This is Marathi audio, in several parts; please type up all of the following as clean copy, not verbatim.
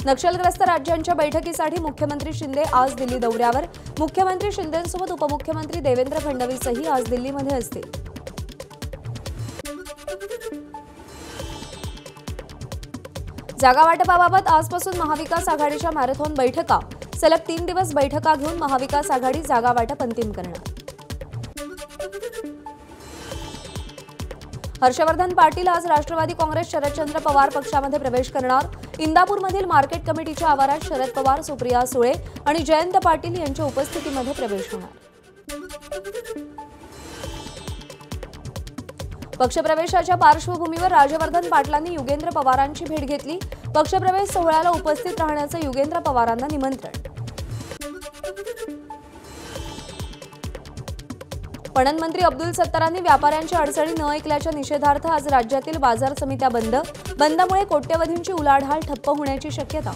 नक्षलग्रस्त राज्यांच्या बैठकीसाठी मुख्यमंत्री शिंदे आज दिल्ली दौऱ्यावर। मुख्यमंत्री शिंदेंसोबत उपमुख्यमंत्री देवेंद्र फडणवीसही आज दिल्लीमध्ये असतील। जागा वाटपाबाबत आजपासून महाविकास आघाडीच्या मॅरेथॉन बैठका। सलग 3 दिवस बैठका घेऊन महाविकास आघाडी जागा वाटप अंतिम करणार। हर्षवर्धन पाटील आज राष्ट्रवादी काँग्रेस शरदचंद्र पवार पक्षामध्ये प्रवेश करणार। इंदापूरमधील मार्केट कमिटीच्या आवारात शरद पवार, सुप्रिया सुळे आणि जयंत पाटील यांच्या उपस्थितीमध्ये प्रवेश होणार। पक्षप्रवेशाच्या पार्श्वभूमीवर राजवर्धन पाटलांनी युगेंद्र पवारांची भेट घेतली। पक्षप्रवेश सोहळ्याला उपस्थित राहण्याचं युगेंद्र पवारांना निमंत्रण। पणन मंत्री अब्दुल सत्तारांनी व्यापाऱ्यांच्या अडचणी न ऐकल्याच्या निषेधार्थ आज राज्यातील बाजार समित्या बंद। बंदमुळे कोट्यवधींची उलाढाल ठप्प होण्याची शक्यता।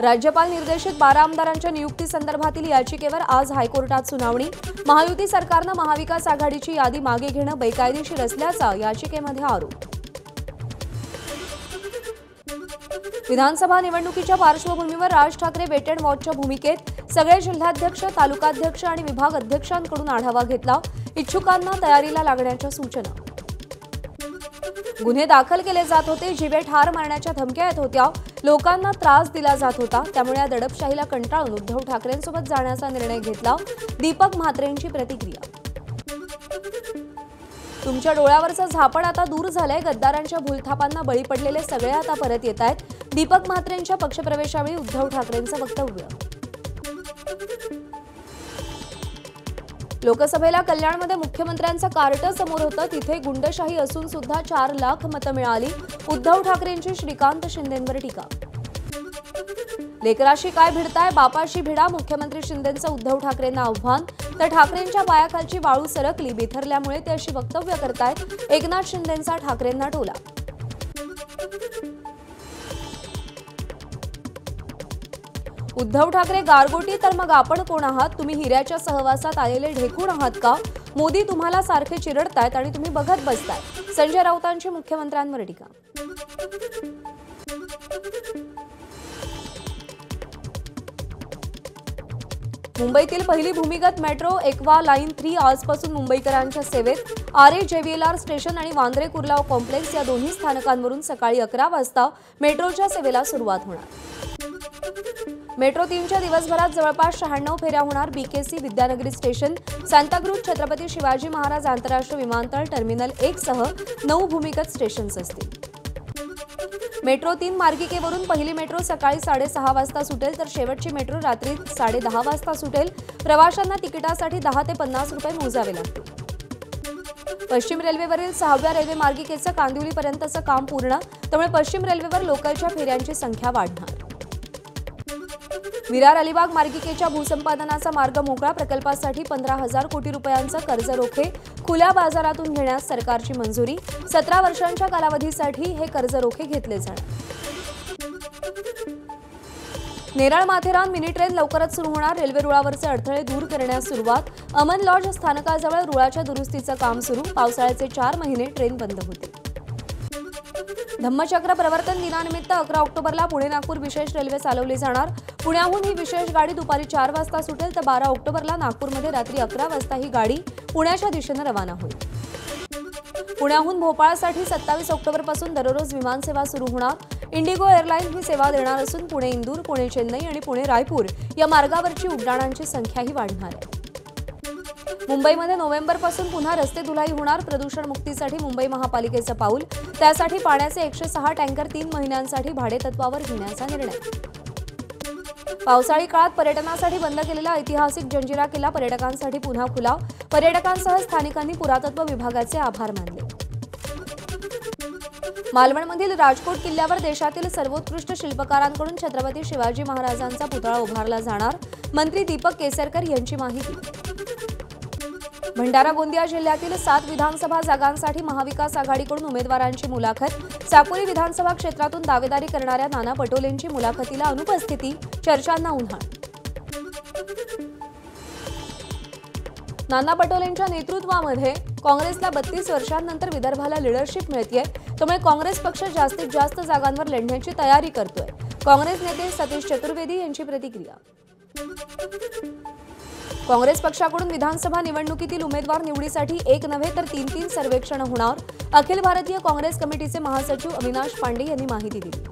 राज्यपाल निर्देशित 12 आमदारांच्या नियुक्तीसंदर्भातील याचिकेवर आज हायकोर्टात सुनावणी। महायुती सरकारनं महाविकास आघाडीची यादी मागे घेणं बेकायदेशीर असल्याचा याचिकेमध्ये आरोप। विधानसभा निवडणुकीच्या पार्श्वभूमीवर राज ठाकरे वेट अँड वॉचच्या भूमिकेत। सगळे जिल्हाध्यक्ष, तालुकाध्यक्ष आणि विभाग अध्यक्षांकडून आढावा घेतला। इच्छुकांना तयारीला लागण्याच्या सूचना। गुन्हे दाखल केले जात होते, जीवे ठार मारण्याच्या धमक्या येत होत्या, लोकांना त्रास दिला जात होता, त्यामुळे या दडपशाहीला कंटाळून उद्धव ठाकरेंसोबत जाण्याचा निर्णय घेतला। दीपक म्हात्रेंची प्रतिक्रिया। तुमच्या डोळ्यावरचं झापड आता दूर झालंय, गद्दारांच्या भूलथापांना बळी पडलेले सगळे आता परत येत आहेत। दीपक म्हात्रेंच्या पक्षप्रवेशावेळी उद्धव ठाकरेंचं वक्तव्य। लोकसभेला कल्याणमध्ये मुख्यमंत्र्यांचं कार्ट समोर होतं, तिथे गुंडशाही असून सुद्धा 4 लाख मतं मिळाली। उद्धव ठाकरेंची श्रीकांत शिंदेंवर टीका। लेकराशी काय भिडताय, बापाशी भिडा, मुख्यमंत्री शिंदेंचं उद्धव ठाकरेंना आव्हान। तर ठाकरेंच्या पायाखालची वाळू सरकली, बिथरल्यामुळे ते अशी वक्तव्य करतायत। एकनाथ शिंदेंचा ठाकरेंना टोला। उद्धव ठाकरे गारगोटी तर मग आपण कोण आहात? तुम्ही हिऱ्याच्या सहवासात आलेले ढेकूण आहात का? मोदी तुम्हाला सारखे चिरडतायत आणि तुम्ही बघत बसताय। संजय राऊतांची मुख्यमंत्र्यांवर टीका। मुंबईतील पहिली भूमिगत मेट्रो एक्वा लाईन 3 आजपासून मुंबईकरांच्या सेवेत। RAJVLR स्टेशन आणि वांद्रे कुर्ला कॉम्प्लेक्स या दोन्ही स्थानकांवरून सकाळी 11 वाजता मेट्रोच्या सेवेला सुरुवात होणार। मेट्रो 3च्या दिवसभरात जवळपास 96 फेऱ्या होणार। BKC, विद्यानगरी स्टेशन, सांताक्रूज, छत्रपती शिवाजी महाराज आंतरराष्ट्रीय विमानतळ, टर्मिनल 1 सह 9 भूमिगत स्टेशन्स असतील। मेट्रो 3 मार्गिकेवरून पहिली मेट्रो सकाळी 6:30 वाजता सुटेल, तर शेवटची मेट्रो रात्री 10:30 वाजता सुटेल। प्रवाशांना तिकिटासाठी 10 ते 50 रुपये मोजावे लागतील। पश्चिम रेल्वेवरील 6व्या रेल्वे मार्गिकेचं कांदिवलीपर्यंतचं काम पूर्ण, त्यामुळे पश्चिम रेल्वेवर लोकलच्या फेऱ्यांची संख्या वाढणार। विरार अलिबाग मार्गिकेच्या भूसंपादनाचा मार्ग मोकळा। प्रकल्पासाठी 15,000 कोटी रुपयांचं कर्ज रोखे खुल्या बाजारातून घेण्यास सरकारची मंजुरी। 17 वर्षांच्या कालावधीसाठी हे कर्ज रोखे घेतले जाणार। नेरळ माथेरान मिनी ट्रेन लवकरच सुरू होणार। रेल्वे रुळावरचे अडथळे दूर करण्यास सुरुवात। अमन लॉज स्थानकाजवळ रुळाच्या दुरुस्तीचं काम सुरू। पावसाळ्याचे 4 महिने ट्रेन बंद होते। धम्मचक्र प्रवर्तन दिनानिमित्त 11 ऑक्टोबरला पुणे नागपूर विशेष रेल्वे चालवली जाणार। पुण्याहून ही विशेष गाडी दुपारी 4 वाजता सुटेल, तर 12 ऑक्टोबरला नागपूरमध्ये रात्री 11 वाजता ही गाडी पुण्याच्या दिशेने रवाना होईल। पुण्याहून भोपाळसाठी 27 ऑक्टोबरपासून दररोज विमानसेवा सुरू होणार। इंडिगो एअरलाईन ही सेवा देणार असून पुणे इंदूर, पुणे चेन्नई आणि पुणे रायपूर या मार्गावरची उड्डाणांची संख्याही वाढणार आहे। मुंबईमध्ये नोव्हेंबरपासून पुन्हा रस्ते धुलाई होणार। प्रदूषण मुक्तीसाठी मुंबई महापालिकेचं पाऊल। त्यासाठी पाण्याचे 106 टँकर 3 महिन्यांसाठी भाडेतत्वावर घेण्याचा निर्णय। पावसाळी काळात पर्यटनासाठी बंद केलेला ऐतिहासिक जंजिरा किल्ला पर्यटकांसाठी पुन्हा खुला। पर्यटकांसह स्थानिकांनी पुरातत्व विभागाचे आभार मानले। मालवणमधील राजकोट किल्ल्यावर देशातील सर्वोत्कृष्ट शिल्पकारांकडून छत्रपती शिवाजी महाराजांचा पुतळा उभारला जाणार। मंत्री दीपक केसरकर यांची माहिती। भंडारा गोंदिया जिल्ह्यातील 7 विधानसभा जागांसाठी महाविकास आघाडीकडून उमेदवारांची मुलाखत। साकोली विधानसभा क्षेत्रातून दावेदारी करणाऱ्या नाना पटोलेंची मुलाखतीला अनुपस्थिती, चर्चांना उधाण। नाना पटोलेंच्या नेतृत्वामध्ये काँग्रेसला 32 वर्षांनंतर विदर्भाला लीडरशिप मिळतेय, त्यामुळे काँग्रेस पक्ष जास्तीत जास्त जागांवर लढण्याची तयारी करतोय. काँग्रेस नेते सतीश चतुर्वेदी यांची प्रतिक्रिया. काँग्रेस पक्षाकडून विधानसभा निवडणुकीतील उमेदवार निवडीसाठी एक नव्हे तर 3 सर्वेक्षण होणार. अखिल भारतीय काँग्रेस कमिटीचे महासचिव अविनाश पांडे यांनी माहिती दिली.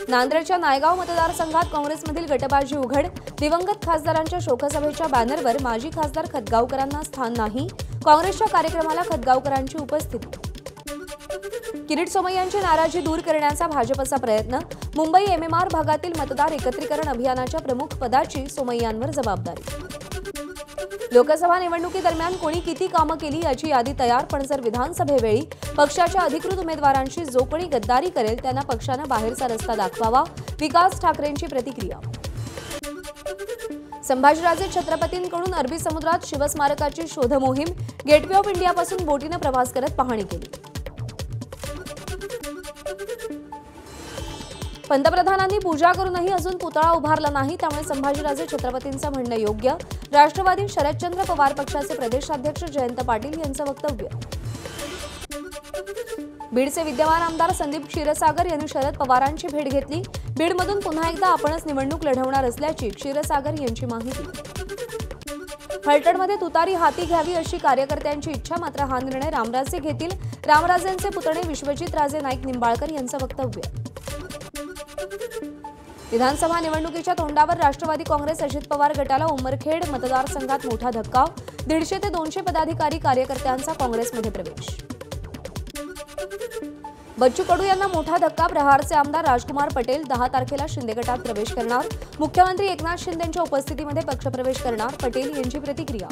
नांदेडच्या नायगाव मतदारसंघात काँग्रेसमधील गटबाजी उघड. दिवंगत खासदारांच्या शोकसभेच्या बॅनरवर माजी खासदार खतगावकरांना स्थान नाही. काँग्रेसच्या कार्यक्रमाला खतगावकरांची उपस्थिती. किरीट सोमय्यांची नाराजी दूर करण्याचा भाजपचा प्रयत्न. मुंबई MMR भागातील मतदार एकत्रीकरण अभियानाच्या प्रमुख पदाची सोमय्यांवर जबाबदारी. लोकसभा निवडणुकीदरम्यान कोणी किती कामं केली याची यादी तयार, पण जर विधानसभेवेळी पक्षाच्या अधिकृत उमेदवारांशी जो कोणी गद्दारी करेल त्यांना पक्षानं बाहेरचा रस्ता दाखवावा. विकास ठाकरेंची प्रतिक्रिया. संभाजीराजे छत्रपतींकडून अरबी समुद्रात शिवस्मारकाची शोध मोहीम. गेटवे ऑफ इंडियापासून बोटीनं प्रवास करत पाहणी केली. पंतप्रधानांनी पूजा करूनही अजून पुतळा उभारला नाही, त्यामुळे संभाजीराजे छत्रपतींचं म्हणणं योग्य. राष्ट्रवादी शरदचंद्र पवार पक्षाचे प्रदेशाध्यक्ष जयंत पाटील यांचं वक्तव्य. बीडचे विद्यमान आमदार संदीप क्षीरसागर यांनी शरद पवारांची भेट घेतली. बीडमधून पुन्हा एकदा आपणच निवडणूक लढवणार असल्याची क्षीरसागर यांची माहिती. फलटणमध्ये तुतारी हाती घ्यावी अशी कार्यकर्त्यांची इच्छा, मात्र हा निर्णय रामराजे घेतील. रामराजेंचे पुतणे विश्वजित राजे नाईक निंबाळकर यांचं वक्तव्य. विधानसभा निवडणुकीच्या तोंडावर राष्ट्रवादी काँग्रेस अजित पवार गटाला उमरखेड मतदारसंघात मोठा धक्का. 150 ते 200 पदाधिकारी कार्यकर्त्यांचा काँग्रेसमध्ये प्रवेश. बच्चू कडू यांना मोठा धक्का. प्रहारचे आमदार राजकुमार पटेल 10 तारखेला शिंदे गटात प्रवेश करणार. मुख्यमंत्री एकनाथ शिंदेंच्या उपस्थितीमध्ये पक्षप्रवेश करणार. पटेल यांची प्रतिक्रिया.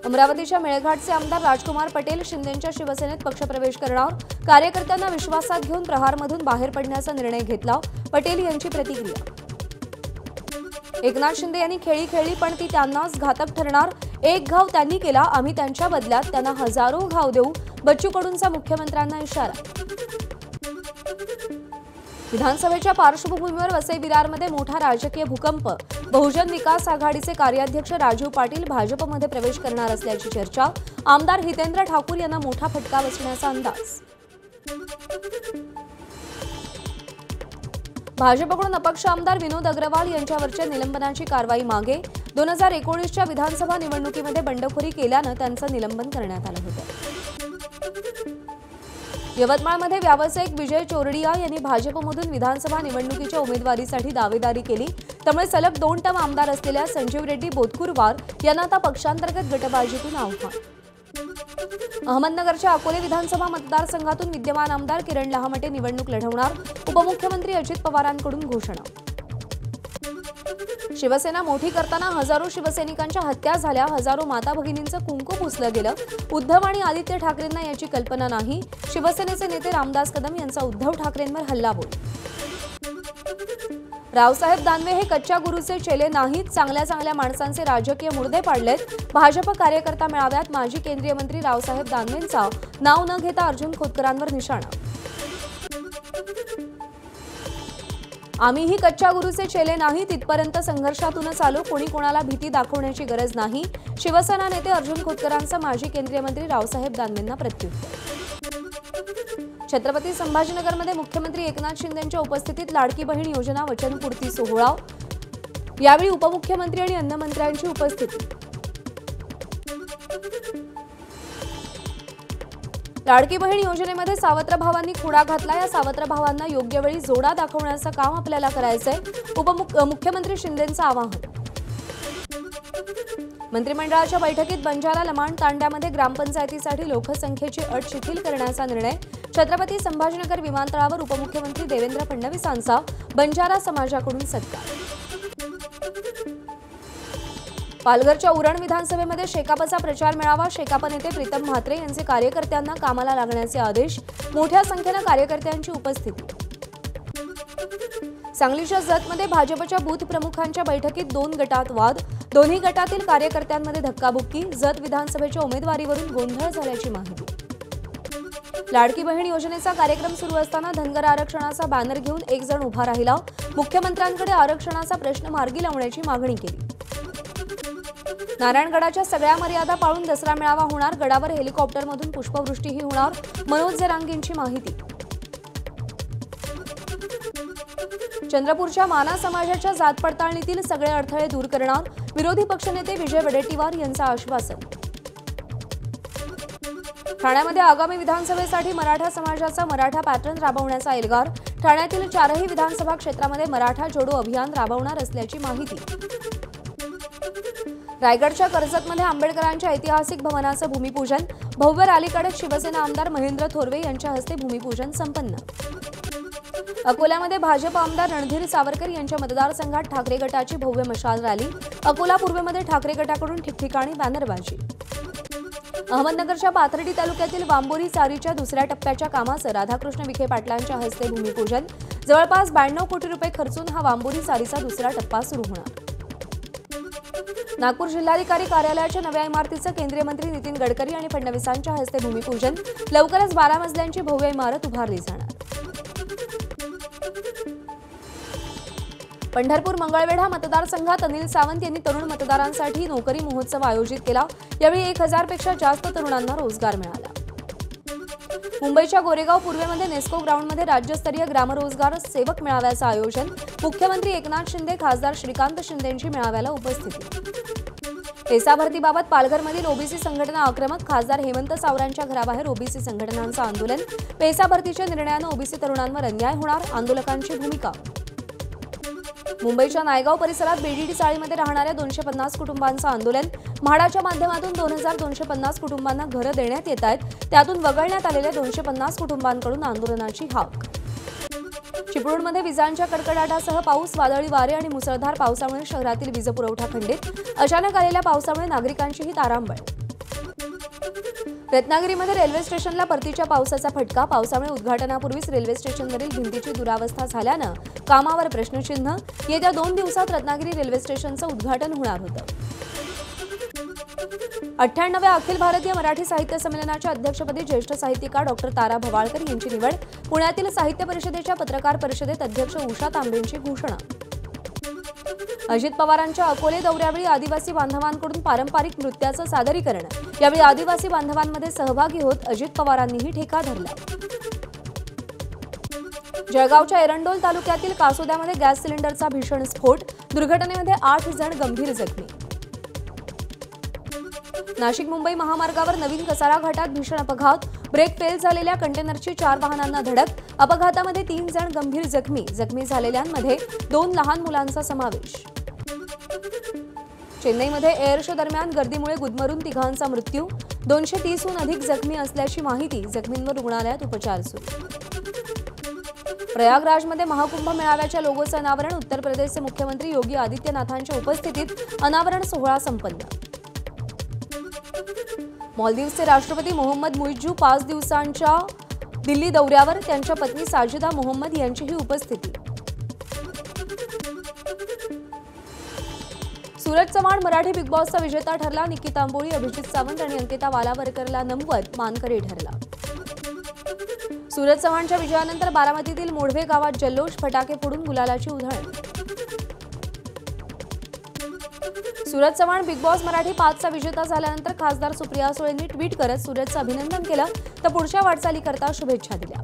अमरावतीच्या मेळघाटचे आमदार राजकुमार पटेल शिंदेंच्या शिवसेनेत पक्षप्रवेश करणार. कार्यकर्त्यांना विश्वासात घेऊन प्रहारमधून बाहेर पडण्याचा निर्णय घेतला. पटेल यांची प्रतिक्रिया. एकनाथ शिंदे यांनी खेळी खेळली, पण ती त्यांनाच घातक ठरणार. एक घाव त्यांनी केला, आम्ही त्यांच्या बदल्यात त्यांना हजारो घाव देऊ. बच्चू कडूंचा मुख्यमंत्र्यांना इशारा. विधानसभेच्या पार्श्वभूमीवर वसई विरारमध्ये मोठा राजकीय भूकंप. बहुजन विकास आघाडीचे कार्याध्यक्ष राजीव पाटील भाजपमध्ये प्रवेश करणार असल्याची चर्चा. आमदार हितेंद्र ठाकूर यांना मोठा फटका बसण्याचा अंदाज. भाजपकडून अपक्ष आमदार विनोद अग्रवाल यांच्यावरच्या निलंबनाची कारवाई मागे. 2019च्या विधानसभा निवडणुकीमध्ये बंडखोरी केल्यानं त्यांचं निलंबन करण्यात आलं होतं. यवतमाळमध्ये व्यावसायिक विजय चोरडिया यांनी भाजपमधून विधानसभा निवडणुकीच्या उमेदवारीसाठी दावेदारी केली. त्यामुळे सलग 2 टर्म आमदार असलेल्या संजीव रेड्डी बोतकुरवार यांना आता पक्षांतर्गत गटबाजीतून आव्हान. अहमदनगरच्या अकोले विधानसभा मतदारसंघातून विद्यमान आमदार किरण लहामटे निवडणूक लढवणार. उपमुख्यमंत्री अजित पवारांकडून घोषणा. शिवसेना मोठी करताना हजारो शिवसैनिकांच्या हत्या झाल्या. हजारो माता भगिनींचं कुंकू पुसलं गेलं. उद्धव आणि आदित्य ठाकरेंना याची कल्पना नाही. शिवसेनेचे नेते रामदास कदम यांचा उद्धव ठाकरेंवर हल्लाबोल. रावसाहेब दानवे हे कच्च्या गुरूचे चेले नाहीत. चांगल्या चांगल्या माणसांचे राजकीय मुर्दे पाडलेत. भाजप कार्यकर्ता मेळाव्यात माजी केंद्रीय मंत्री रावसाहेब दानवेंचा नाव न घेता अर्जुन खोतकरांवर निशाणा. आम्हीही कच्च्या गुरूचे चेले नाही. तिथपर्यंत संघर्षातूनच आलो. कोणी कोणाला भीती दाखवण्याची गरज नाही. शिवसेना नेते अर्जुन खोतकरांचा माजी केंद्रीय मंत्री रावसाहेब दानवेंना प्रत्युत्तर. छत्रपती संभाजीनगरमध्ये मुख्यमंत्री एकनाथ शिंदेंच्या उपस्थितीत लाडकी बहीण योजना वचनपूर्ती सोहळा. यावेळी उपमुख्यमंत्री आणि अन्नमंत्र्यांची उपस्थिती. लाडकी बहीण योजनेमध्ये सावत्र भावांनी खुडा घातला. या सावत्र भावांना योग्य वेळी जोडा दाखवण्याचं काम आपल्याला करायचंय. मुख्यमंत्री शिंदेंचं आवाहन. मंत्रिमंडळाच्या बैठकीत बंजारा लमाण तांड्यामध्ये ग्रामपंचायतीसाठी लोकसंख्येची अट शिथिल करण्याचा निर्णय. छत्रपती संभाजीनगर विमानतळावर उपमुख्यमंत्री देवेंद्र फडणवीसांचा बंजारा समाजाकडून सत्कार. पालघरच्या उरण विधानसभेमध्ये शेकापचा प्रचार मेळावा. शेकाप नेते प्रीतम म्हात्रे यांचे कार्यकर्त्यांना कामाला लागण्याचे आदेश. मोठ्या संख्येनं कार्यकर्त्यांची उपस्थिती. सांगलीच्या जतमध्ये भाजपच्या बूथ प्रमुखांच्या बैठकीत 2 गटात वाद. दोन्ही गटातील कार्यकर्त्यांमध्ये धक्काबुक्की. जत विधानसभेच्या उमेदवारीवरून गोंधळ झाल्याची माहिती. लाडकी बहीण योजनेचा कार्यक्रम सुरू असताना धनगर आरक्षणाचा बॅनर घेऊन एक जण उभा राहिला. मुख्यमंत्र्यांकडे आरक्षणाचा प्रश्न मार्गी लावण्याची मागणी केली. नारायणगडाच्या सगळ्या मर्यादा पाळून दसरा मेळावा होणार, गडावर हेलिकॉप्टरमधून पुष्पवृष्टीही होणार, मनोज जरांगेंची माहिती. चंद्रपूरच्या माना समाजाच्या जात पडताळणीतील सगळे अडथळे दूर करणार, विरोधी पक्षनेते विजय वडेट्टीवार यांचं आश्वासन. ठाण्यामध्ये आगामी विधानसभेसाठी मराठा समाजाचा मराठा पॅटर्न राबवण्याचा एल्गार, ठाण्यातील 4ही विधानसभा क्षेत्रामध्ये मराठा जोडो अभियान राबवणार असल्याची माहिती. रायगडच्या कर्जतमध्ये आंबेडकरांच्या ऐतिहासिक भवनाचं भूमिपूजन, भव्य रॅलीकडे शिवसेना आमदार महेंद्र थोरवे यांच्या हस्ते भूमिपूजन संपन्न. अकोल्यामध्ये भाजप आमदार रणधीर सावरकर यांच्या मतदारसंघात ठाकरे गटाची भव्य मशाल रॅली, अकोला पूर्वेमध्ये ठाकरे गटाकडून ठिकठिकाणी बॅनरबाजी. अहमदनगरच्या पाथर्डी तालुक्यातील वांबोरी चारीच्या दुसऱ्या टप्प्याच्या कामाचं राधाकृष्ण विखे पाटलांच्या हस्ते भूमिपूजन, जवळपास 92 कोटी रुपये खर्चून हा वांबोरी चारीचा दुसरा टप्पा सुरू होणार. नागपूर जिल्हाधिकारी कार्यालयाच्या नव्या इमारतीचं केंद्रीय मंत्री नितीन गडकरी आणि फडणवीसांच्या हस्ते भूमिपूजन, लवकरच 12 मजल्यांची भव्य इमारत उभारली जाणार. पंढरपूर मंगळवेढा मतदारसंघात अनिल सावंत यांनी तरुण मतदारांसाठी नोकरी महोत्सव आयोजित केला. यावेळी 1000 पेक्षा जास्त तरुणांना रोजगार मिळाला. मुंबईच्या गोरेगाव पूर्वेमध्ये नेस्को ग्राउंडमध्ये राज्यस्तरीय ग्रामरोजगार सेवक मेळाव्याचं आयोजन, मुख्यमंत्री एकनाथ शिंदे, खासदार श्रीकांत शिंदेंची मेळाव्याला उपस्थिती. पेसा भरतीबाबत पालघरमधील ओबीसी संघटना आक्रमक, खासदार हेमंत सावरांच्या घराबाहेर ओबीसी संघटनांचं आंदोलन, पेसा भरतीच्या निर्णयानं ओबीसी तरुणांवर अन्याय होणार, आंदोलकांची भूमिका. मुंबईच्या नायगाव परिसरात बीडीडी चाळीमध्ये राहणाऱ्या 250 कुटुंबांचं आंदोलन, म्हाडाच्या माध्यमातून 2250 कुटुंबांना घरं देण्यात येत आहेत, त्यातून वगळण्यात आलेल्या 250 कुटुंबांकडून आंदोलनाची हाक. चिपळूणमध्ये विजांच्या कडकडाटासह पाऊस, वादळी वारे आणि मुसळधार पावसामुळे शहरातील वीज पुरवठा खंडित, अचानक आलेल्या पावसामुळे नागरिकांचीही तारांबळ. रत्नागिरीमध्ये रेल्वे स्टेशनला परतीच्या पावसाचा फटका, पावसामुळे उद्घाटनापूर्वीच रेल्वे स्टेशनवरील भिंतीची दुरावस्था झाल्यानं कामावर प्रश्नचिन्ह. येत्या 2 दिवसात रत्नागिरी रेल्वे स्टेशनचं उद्घाटन होणार होतं. 98व्या अखिल भारतीय मराठी साहित्य संमेलनाच्या अध्यक्षपदी ज्येष्ठ साहित्यिका डॉ. तारा भवाळकर यांची निवड, पुण्यातील साहित्य परिषदेच्या पत्रकार परिषदेत अध्यक्ष उषा तांबेंची घोषणा. अजित पवारांच्या अकोले दौऱ्यावेळी आदिवासी बांधवांकडून पारंपरिक नृत्याचं सादरीकरण, यावेळी आदिवासी बांधवांमध्ये सहभागी होत अजित पवारांनीही ठेका धरला. जळगावच्या एरंडोल तालुक्यातील कासोद्यामध्ये गॅस सिलेंडरचा भीषण स्फोट, दुर्घटनेमध्ये 8 जण गंभीर जखमी. नाशिक मुंबई महामार्गावर नवीन कसारा घाटात भीषण अपघात, ब्रेक फेल झालेल्या कंटेनरची 4 वाहनांना धडक, अपघातामध्ये 3 जण गंभीर जखमी, जखमी झालेल्यांमध्ये 2 लहान मुलांचा समावेश. चेन्नईमध्ये एअर शो दरम्यान गर्दीमुळे गुदमरून 3घांचा मृत्यू, 230हून अधिक जखमी असल्याची माहिती, जखमींवर रुग्णालयात उपचार सुरू. प्रयागराजमध्ये महाकुंभ मेळाव्याच्या लोगोचं अनावरण, उत्तर प्रदेशचे मुख्यमंत्री योगी आदित्यनाथांच्या उपस्थितीत अनावरण सोहळा संपन्न. मालदीवचे राष्ट्रपती मोहम्मद मुइज्जू 5 दिवसांच्या दिल्ली दौऱ्यावर, त्यांच्या पत्नी साजिदा मोहम्मद यांचीही उपस्थिती. सूरज चव्हाण मराठी बिग बॉसचा विजेता ठरला, निकिता आंबोळी, अभिजित सावंत आणि अंकिता वालावरकरला नमवत मानकरी ठरला. सूरज चव्हाणच्या विजयानंतर बारामतीतील मोढवे गावात जल्लोष, फटाके फोडून गुलालाची उधळण. सूरज चव्हाण बिग बॉस मराठी 5चा विजेता झाल्यानंतर खासदार सुप्रिया सुळेंनी ट्विट करत सूरजचं अभिनंदन केलं, तर पुढच्या वाटचालीकरता शुभेच्छा दिल्या.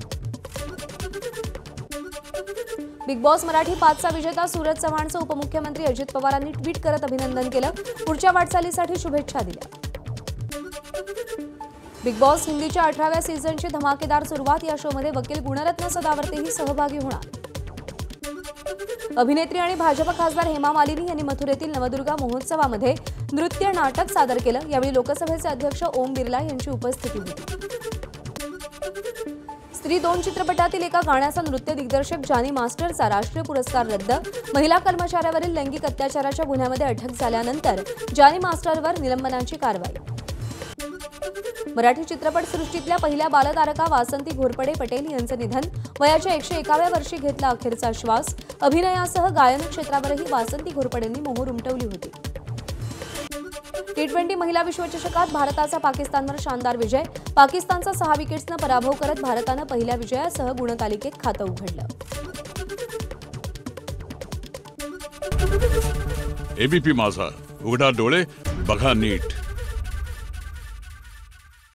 बिग बॉस मराठी 5चा विजेता सूरज चव्हाणचं उपमुख्यमंत्री अजित पवारांनी ट्विट करत अभिनंदन केलं, पुढच्या वाटचालीसाठी शुभेच्छा दिल्या. बिग बॉस हिंदीच्या 18व्या सीझनची धमाकेदार सुरुवात, या शोमध्ये वकील गुणरत्न सदावर्तेही सहभागी होणार. अभिनेत्री आणि भाजप खासदार हेमा मालिनी यांनी मथुरेतील नवदुर्गा महोत्सवामध्ये नृत्य नाटक सादर केलं, यावेळी लोकसभेचे अध्यक्ष ओम बिर्ला यांची उपस्थिती होती. स्त्री 2 चित्रपटातील एका गाण्याचा नृत्य दिग्दर्शक जानी मास्टरचा राष्ट्रीय पुरस्कार रद्द, महिला कर्मचाऱ्यावरील लैंगिक अत्याचाराच्या गुन्ह्यामध्ये अटक झाल्यानंतर जानी मास्टरवर निलंबनाची कारवाई. मराठी चित्रपटसृष्टीतल्या पहिल्या बालतारका वासंती घोरपडे पटेल यांचं निधन, वयाच्या 101व्या वर्षी घेतला अखेरचा श्वास. अभिनयासह गायन क्षेत्रावरही वासंती घोरपडेंनी मोहोर उमटवली होती. T20 महिला विश्वचषकात भारताचा पाकिस्तानवर शानदार विजय, पाकिस्तानचा 6 विकेट्सनं पराभव करत भारतानं पहिल्या विजयासह गुणतालिकेत खातं उघडलं. एबीपी माझा, उघडा डोळे बघा नीट.